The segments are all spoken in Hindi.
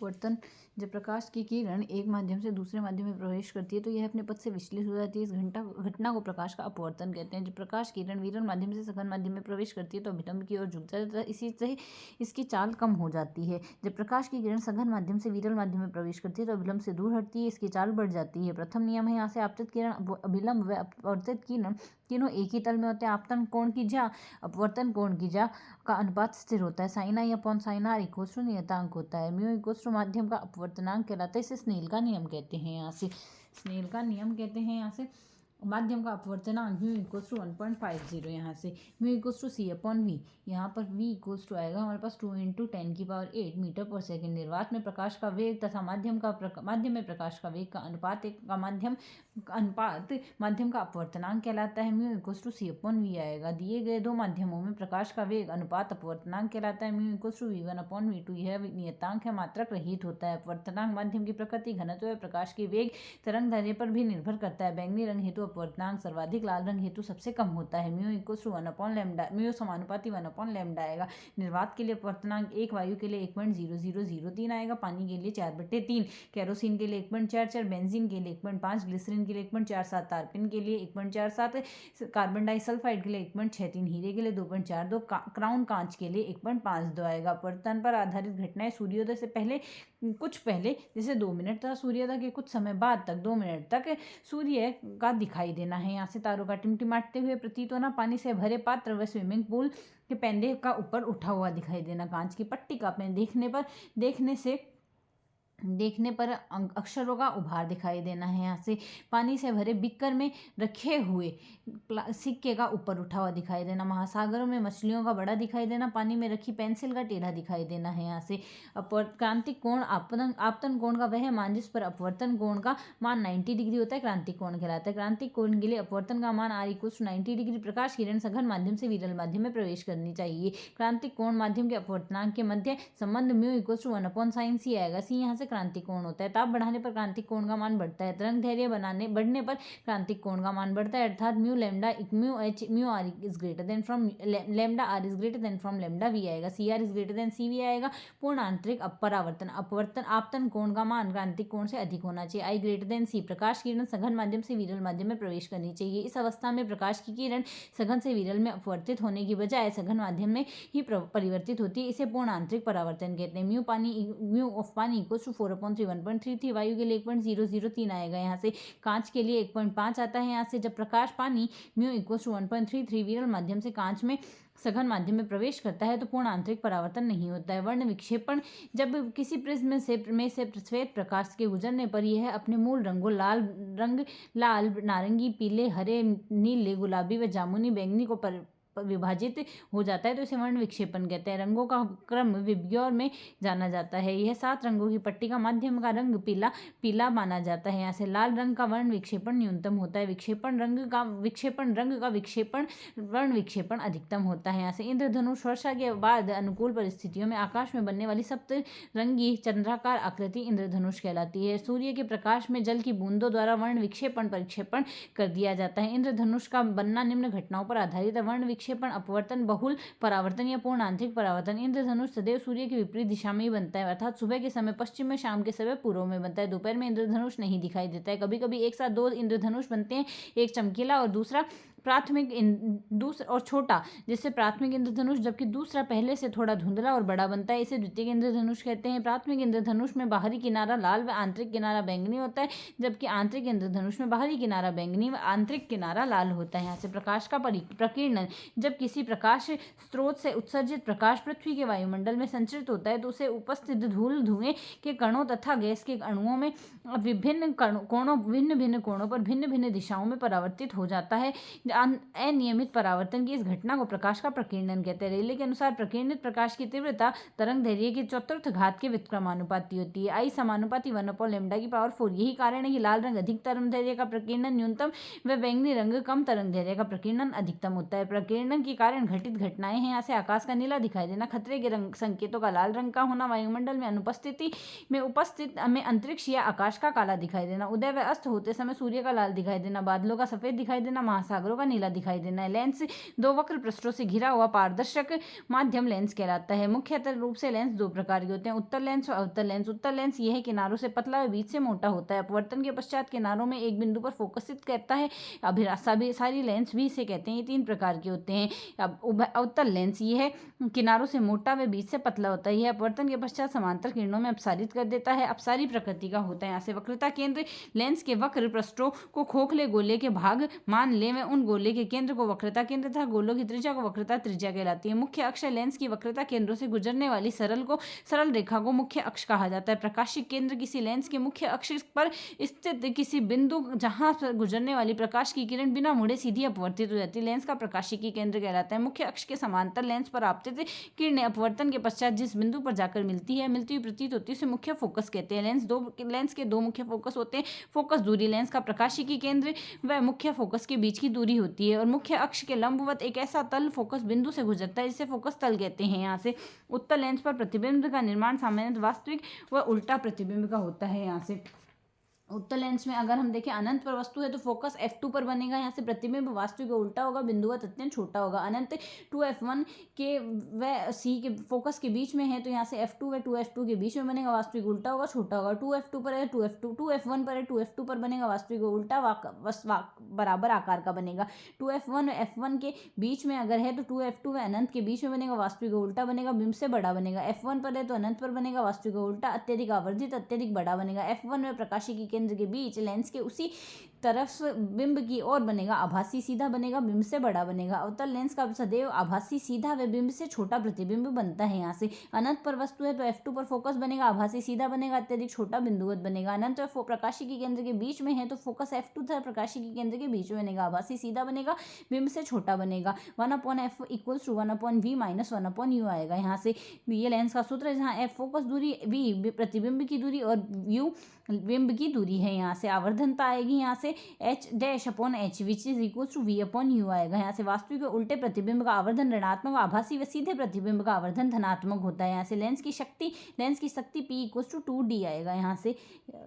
अपवर्तन। जब प्रकाश की किरण एक माध्यम से दूसरे माध्यम में प्रवेश करती है तो यह अपने पथ से विचलित हो जाती है। इस घटना को प्रकाश का अपवर्तन कहते हैं। जब प्रकाश किरण विरल माध्यम से सघन माध्यम में प्रवेश करती है तो अभिलंब की ओर झुक जाता है, इसी से इसकी चाल कम हो जाती है। जब प्रकाश की किरण सघन माध्यम से विरल माध्यम में प्रवेश करती है तो अभिलंब से दूर हटती है, इसकी चाल बढ़ जाती है। प्रथम नियम है, यहाँ से आपतित किरण, अभिलंब व अपवर्तित किरण तीनों एक ही तल में होते हैं। आपतन कोण की ज्या, अपवर्तन कोण की ज्या का अनुपात स्थिर होता है। Sine i upon sine r equals to नियतांक होता है। म्यू इक्वल्स टू माध्यम का अपवर्तनांक कहलाता है। इसे स्नेल का नियम कहते हैं। यहाँ से स्नेल का नियम कहते हैं। यहाँ से माध्यम का अपवर्तनांक म्यू इक्वल्स टू 1.50। यहाँ से mu equals to c upon v, यहाँ पर वी इक्वल्स टू आएगा हमारे पास 2 × 10⁸ मीटर पर सेकेंड। निर्वात में प्रकाश का वेग तथा माध्यम में प्रकाश का वेग का अनुपात माध्यम का अपवर्तनांक कहलाता है। Mu equals to c upon v आएगा। दिए गए दो माध्यमों में प्रकाश का वेग अनुपात अपवर्तनांक कहलाता है। Mu equals to V1 upon V2। यह नियतांक है, मात्रक रहित होता है। अपवर्तनांक माध्यम की प्रकृति, घनत्व व प्रकाश के वेग तरंग दैर्ध्य पर भी निर्भर करता है। बैंगनी रंग हेतु अपवर्तनांक सर्वाधिक, लाल रंग हेतु सबसे कम होता है। Mu equals to 1 upon lambda, mu समानुपाती 1 अपॉन लैम्डा आएगा। निर्वात के लिए अपवर्तनांक 1, वायु के लिए 1.0003 आएगा, पानी के लिए 4/3, केरोसिन के लिए 1.44, बेंजीन के लिए 1.5, ग्लिसरीन के लिए 1.47, तारपीन के लिए 1.47, कार्बन डाइसल्फाइड के लिए 1.63, हीरे के लिए 2.42, क्राउन कांच के लिए 1.52 आएगा। अपवर्तन पर आधारित घटनाएं सूर्योदय से कुछ पहले जैसे 2 मिनट तथा सूर्योदय के कुछ समय बाद तक 2 मिनट तक सूर्य का दिखाई देना है। यहाँ से तारों का टिमटिमाते हुए प्रतीत होना, पानी से भरे पात्र व स्विमिंग पूल के पेंदे का ऊपर उठा हुआ दिखाई देना, कांच की पट्टी का देखने पर अक्षरों का उभार दिखाई देना है। यहाँ से पानी से भरे बिक्कर में रखे हुए सिक्के का ऊपर उठा हुआ दिखाई देना, महासागरों में मछलियों का बड़ा दिखाई देना, पानी में रखी पेंसिल का टेढ़ा दिखाई देना है। यहाँ से क्रांतिक कोण, आपतन कोण का वह मान जिस पर अपवर्तन कोण का मान 90 डिग्री होता है क्रांतिक कोण कहलाता है। क्रांतिक कोण के लिए अपवर्तन का मान R = 90 डिग्री। प्रकाश किरण सघन माध्यम से विरल माध्यम में प्रवेश करनी चाहिए। क्रांतिक कोण माध्यम के अपवर्तनांक के मध्य संबंध mu equals to 1 upon sine C आएगा। सी यहाँ से क्रांतिक कोण होता है। ताप बढ़ाने पर क्रांतिक कोण का मान बढ़ता है। तरंग दैर्ध्य बढ़ने पर क्रांतिक कोण का मान बढ़ता है, अर्थात mu R is greater than from lambda R is greater than from lambda V आएगा। C R is greater than C V आएगा। पूर्ण आंतरिक अपवर्तन आपतन कोण का मान क्रांतिक कोण से अधिक होना चाहिए। आई ग्रेटर देन सी। प्रकाश किरण सघन माध्यम से विरल माध्यम में प्रवेश करनी चाहिए। इस अवस्था में प्रकाश की किरण सघन से विरल में अपवर्तित होने की बजाय सघन माध्यम में ही परिवर्तित होती है। इसे पूर्ण आंतरिक परावर्तन कहते हैं। म्यू ऑफ पानी इक्वल्स टू 4/3 1.33, वायु के लिए 1.003 आएगा। यहाँ से कांच के लिए 1.5 आता है। यहाँ से जब प्रकाश पानी म्यू इक्वल्स टू 1.33 विरल माध्यम से कांच में सघन माध्यम में प्रवेश करता है तो पूर्ण आंतरिक परावर्तन नहीं होता है। वर्ण विक्षेपण, जब किसी प्रिज्म में से श्वेत प्रकाश के गुजरने पर यह अपने मूल रंगों लाल, नारंगी, पीले, हरे, नीले, गुलाबी व जामुनी बैंगनी को विभाजित हो जाता है तो इसे वर्ण विक्षेपण कहते हैं। रंगों का क्रम विबग्योर में जाना जाता है। यह 7 रंगों की पट्टी का माध्यम का रंग पीला माना जाता है। यहाँ से लाल रंग का वर्ण विक्षेपण न्यूनतम होता है। वर्ण विक्षेपण अधिकतम होता है। यहाँ से इंद्रधनुष वर्षा के बाद अनुकूल परिस्थितियों में आकाश में बनने वाली सप्तरंगी चंद्राकार आकृति इंद्रधनुष कहलाती है। सूर्य के प्रकाश में जल की बूंदों द्वारा वर्ण विक्षेपण परिक्षेपण कर दिया जाता है। इंद्रधनुष का बनना निम्न घटनाओं पर आधारित है। वर्ण विक्षेपण, अपवर्तन, बहुल परावर्तन या पूर्ण आंतरिक परावर्तन। इंद्रधनुष सदैव सूर्य की विपरीत दिशा में ही बनता है, अर्थात सुबह के समय पश्चिम में, शाम के समय पूर्व में बनता है। दोपहर में इंद्रधनुष नहीं दिखाई देता है। कभी कभी एक साथ 2 इंद्रधनुष बनते हैं, एक चमकीला और दूसरा और छोटा, जिससे प्राथमिक इंद्रधनुष, जबकि दूसरा पहले से थोड़ा धुंधला और बड़ा बनता है। इसे द्वितीयक इंद्रधनुष कहते हैं। प्राथमिक इंद्रधनुष में बाहरी किनारा लाल व आंतरिक किनारा बैंगनी होता है, जबकि आंतरिक इंद्रधनुष में बाहरी किनारा बैंगनी व आंतरिक किनारा लाल होता है। यहाँ से प्रकाश का प्रकीर्णन, जब किसी प्रकाश स्रोत से उत्सर्जित प्रकाश पृथ्वी के वायुमंडल में संचरित होता है तो उसे उपस्थित धूल, धुएं के कणों तथा गैस के अणुओं में भिन्न भिन्न कोणों पर भिन्न भिन्न दिशाओं में परावर्तित हो जाता है। अनियमित परावर्तन की इस घटना को प्रकाश का प्रकीर्णन कहते हैं। रेले के अनुसार प्रकीर्णित प्रकाश की तीव्रता तरंग दैर्ध्य की चतुर्थ घात के व्युत्क्रमानुपाती होती है। आई समानुपाती 1/λ4। यही कारण है कि लाल रंग अधिक तरंग दैर्ध्य का प्रकीर्णन न्यूनतम व बैंगनी रंग कम तरंग दैर्ध्य का प्रकीर्णन अधिकतम होता है। प्रकीर्णन के कारण घटित घटनाएं हैं। यहाँ से आकाश का नीला दिखाई देना, खतरे के संकेतों का लाल रंग का होना, वायुमंडल में उपस्थित अंतरिक्ष या आकाश का काला दिखाई देना, उदय व अस्त होते समय सूर्य का लाल दिखाई देना, बादलों का सफेद दिखाई देना, महासागरों का हल्का नीला दिखाई देना है। लेंस दो वक्र पृष्ठों से घिरा हुआ पारदर्शक माध्यम लेंस कहलाता है। मुख्यतः रूप से लेंस दो प्रकार के होते हैं, उत्तल लेंस और अवतल लेंस। उत्तल लेंस यह किनारों से पतला व बीच से मोटा होता है। अपवर्तन के पश्चात किनारों में एक बिंदु पर फोकसित करता है। सारी लेंस भी इसे कहते हैं। ये 3 प्रकार के होते हैं। अब अवतल लेंस यह किनारों से मोटा व बीच से पतला होता है। यह अपवर्तन के पश्चात समांतर किरणों में अपसारित कर देता है। अपसारी प्रकृति का होता है। यहाँ से वक्रता केंद्र लेंस के वक्र पृष्ठों को खोखले गोले के भाग मान ले में उन गोले के केंद्र को वक्रता केंद्र तथा गोलों की त्रिज्या को वक्रता त्रिज्या कहलाती है। मुख्य अक्ष लेंस की वक्रता केंद्रों से गुजरने वाली सरल रेखा को मुख्य अक्ष कहा जाता है। प्रकाशिक केंद्र किसी लेंस के मुख्य अक्ष पर स्थित किसी बिंदु जहां पर गुजरने वाली प्रकाश की किरण बिना मुड़े सीधी अपवर्तित हो जाती है, लेंस का प्रकाशिकी केंद्र कहलाता है। मुख्य अक्ष के समांतर लेंस पर आपतित किरणें अपवर्तन के पश्चात जिस बिंदु पर जाकर मिलती हुई प्रतीत होती है उसे मुख्य फोकस कहते हैं। लेंस के दो मुख्य फोकस होते हैं। फोकस दूरी लेंस का प्रकाशिकी केंद्र व मुख्य फोकस के बीच की दूरी होती है और मुख्य अक्ष के लंबवत एक ऐसा तल फोकस बिंदु से गुजरता है जिसे फोकस तल कहते हैं। यहाँ से उत्तल लेंस पर प्रतिबिंब का निर्माण सामान्यतः वास्तविक व उल्टा प्रतिबिंब का होता है। यहाँ से उत्तल लेंस में अगर हम देखें अनंत पर वस्तु है तो फोकस f2 पर बनेगा। यहाँ से प्रतिबिंब वास्तविक उल्टा होगा, बिंदुवत अत्यंत छोटा होगा। अनंत 2f1 के व c के फोकस के बीच में है तो यहाँ से f2 व 2f2 के बीच में बनेगा, वास्तविक उल्टा होगा, छोटा होगा। 2f2 पर है 2f1 पर है 2f2 पर बनेगा, वास्तविक उल्टा बराबर आकार का बनेगा। 2f1 व f1 के बीच में अगर है तो 2f2 व अनंत के बीच में बनेगा, वास्तविक उल्टा बनेगा, बिंब से बड़ा बनेगा। f1 पर है तो अनंत पर बनेगा, वास्तविक उल्टा अत्यधिक आवर्धित अत्यधिक बड़ा बनेगा। f1 व प्रकाशिकी केंद्र के बीच लेंस के उसी तरफ बिंब की ओर बनेगा, आभासी सीधा बनेगा, बिंब से बड़ा बनेगा। अवतल लेंस का सदैव आभासी सीधा व बिंब से छोटा प्रतिबिंब बनता है। यहाँ से अनंत पर वस्तु है तो f2 पर फोकस बनेगा, आभासी सीधा बनेगा, अत्यधिक छोटा बिंदुवत बनेगा। अनंत व प्रकाशिकी केंद्र के बीच में है तो फोकस f2 तथा प्रकाशिकी केंद्र के बीच में बनेगा, आभासी सीधा बनेगा, बिंब से छोटा बनेगा। 1/f = 1/v - 1/u आएगा। यहाँ से ये लेंस का सूत्र है जहाँ f फोकस दूरी, v प्रतिबिंब की दूरी और u बिंब की दूरी है। यहाँ से आवर्धनता आएगी यहाँ से h'/h which is equal to v/u आएगा। यहाँ से वास्तविक उल्टे प्रतिबिंब का आवर्धन ऋणात्मक, आभासी व सीधे प्रतिबिंब का आवर्धन धनात्मक होता है। यहाँ से लेंस की शक्ति P = 2d आएगा। यहाँ से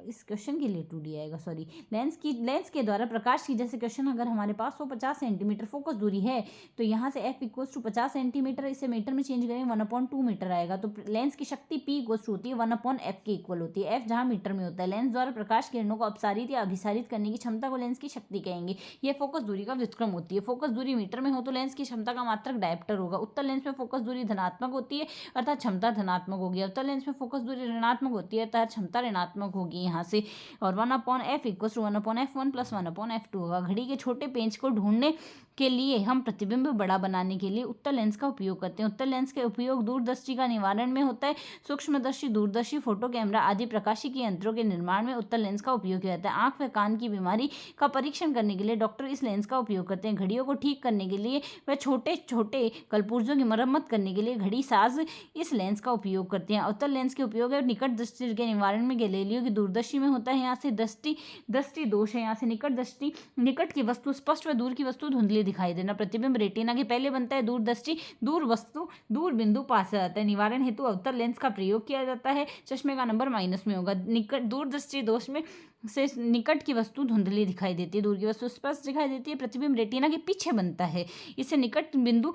इस क्वेश्चन के लिए 2d आएगा, सॉरी। लेंस के द्वारा प्रकाश की, जैसे क्वेश्चन अगर हमारे पास 150 सेंटीमीटर फोकस दूरी है तो यहाँ से f = 50 सेंटीमीटर, इसे मीटर में चेंज करेंगे 1/2 मीटर आएगा। तो लेंस की शक्ति P होती है 1/f के इक्वल होती है, f जहाँ मीटर में होता है। लेंस द्वारा प्रकाश किरणों को अपसारित या अभिसारित करने की क्षमता को लेंस की शक्ति कहेंगे। यह फोकस दूरी का व्युत्क्रम होती है। फोकस दूरी मीटर में हो तो लेंस की क्षमता का मात्रक डायप्टर होगा। उत्तल लेंस में फोकस दूरी धनात्मक होती है अर्थात क्षमता धनात्मक होगी। अवतल लेंस में फोकस दूरी ऋणात्मक होती है अर्थात क्षमता ऋणात्मक होगी। यहाँ से और 1/f = 1/f1 + 1/f2 होगा। घड़ी के छोटे पेंच को ढूंढने के लिए हम प्रतिबिंब बड़ा बनाने के लिए उत्तल लेंस का उपयोग करते हैं। उत्तल लेंस का उपयोग दूरदृष्टि का निवारण में होता है। सूक्ष्मदर्शी, दूरदर्शी, फोटो कैमरा आदि प्रकाशिकी यंत्रों के निर्माण में उत्तल लेंस का उपयोग किया जाता है। आंख व कान की बीमारी का परीक्षण करने के लिए डॉक्टर इस लेंस का उपयोग करते हैं। घड़ियों को ठीक करने के लिए व छोटे छोटे कलपुर्जों की मरम्मत करने के लिए घड़ी साज इस लेंस का उपयोग करते हैं। अवतल लेंस के उपयोग है निकट दृष्टि के निवारण में गैलीलियो की दूरदर्शी में होता है। यहाँ से दृष्टि दोष है। यहाँ से निकट की वस्तु स्पष्ट व दूर की वस्तु धुंधली दिखाई देना। प्रतिबिंब रेटिना के पहले बनता है, दूर बिंदु पास आ जाता है। निवारण हेतु अवतल लेंस का प्रयोग किया जाता है। चश्मे का नंबर माइनस में होगा। दूर दृष्टि दोष में से निकट की वस्तु धुंधली दिखाई देती है, दूर की वस्तु स्पष्ट दिखाई देती है। प्रतिबिंब रेटिना के पीछे बनता है, इससे निकट बिंदु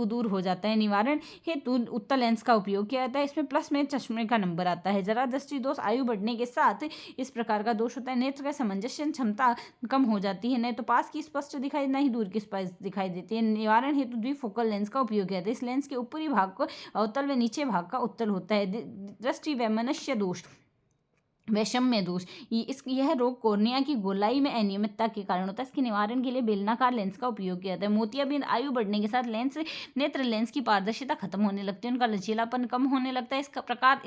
दूर हो जाता है। निवारण हेतु उत्तल लेंस का उपयोग किया जाता है। इसमें प्लस में चश्मे का नंबर आता है। जरा दृष्टि दोष आयु बढ़ने के साथ इस प्रकार का दोष होता है। नेत्र का सामंजस्य क्षमता कम हो जाती है, नहीं तो पास की स्पष्ट दिखाई, नहीं दूर की स्पष्ट दिखाई देती है। निवारण हेतु द्विफोकल लेंस का उपयोग किया जाता है। इस लेंस के ऊपरी भाग को अवतल व नीचे भाग का उत्तल होता है। दृष्टि वैमनस्य दोष, वैषम्य दोष, यह रोग कॉर्निया की गोलाई में अनियमितता के कारण होता है। इसके निवारण के लिए बेलनाकार लेंस का उपयोग किया जाता है। मोतियाबिंद आयु बढ़ने के साथ नेत्र लेंस की पारदर्शिता खत्म होने लगती है, उनका लचीलापन कम होने लगता है।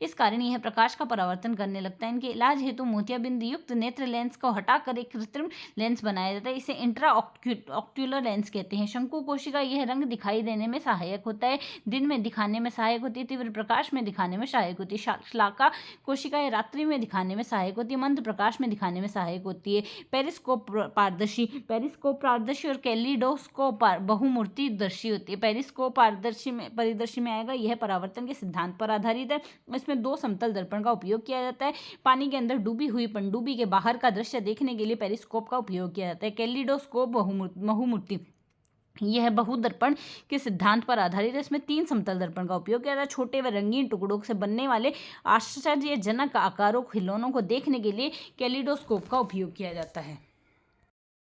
इस कारण यह प्रकाश का परावर्तन करने लगता है। इनके इलाज हेतु मोतियाबिंद युक्त नेत्र लेंस को हटाकर एक कृत्रिम लेंस बनाया जाता है। इसे इंट्रा ऑक्यूलर लेंस कहते हैं। शंकु कोशिका यह रंग दिखाई देने में सहायक होता है, दिन में दिखाने में सहायक होती है, तीव्र प्रकाश में दिखाने में सहायक होती है। शलाका कोशिका दर्शिकाएं रात्रि में दिखाने में सहायक होती है, मंद प्रकाश में दिखाने में सहायक होती है। पेरिस्कोप पारदर्शी और कैलिडोस्कोप बहुमूर्ति दर्शी होती है। पेरिस्कोप परिदर्शी में आएगा। यह परावर्तन के सिद्धांत पर आधारित है। इसमें 2 समतल दर्पण का उपयोग किया जाता है। पानी के अंदर डूबी हुई पनडुब्बी के बाहर का दृश्य देखने के लिए पेरिस्कोप का उपयोग किया जाता है। कैलिडोस्कोप बहुमूर्ति यह बहुदर्पण के सिद्धांत पर आधारित है। इसमें 3 समतल दर्पण का उपयोग किया जाता है। छोटे व रंगीन टुकड़ों से बनने वाले आश्चर्यजनक आकारों खिलौनों को देखने के लिए कैलिडोस्कोप का उपयोग किया जाता है।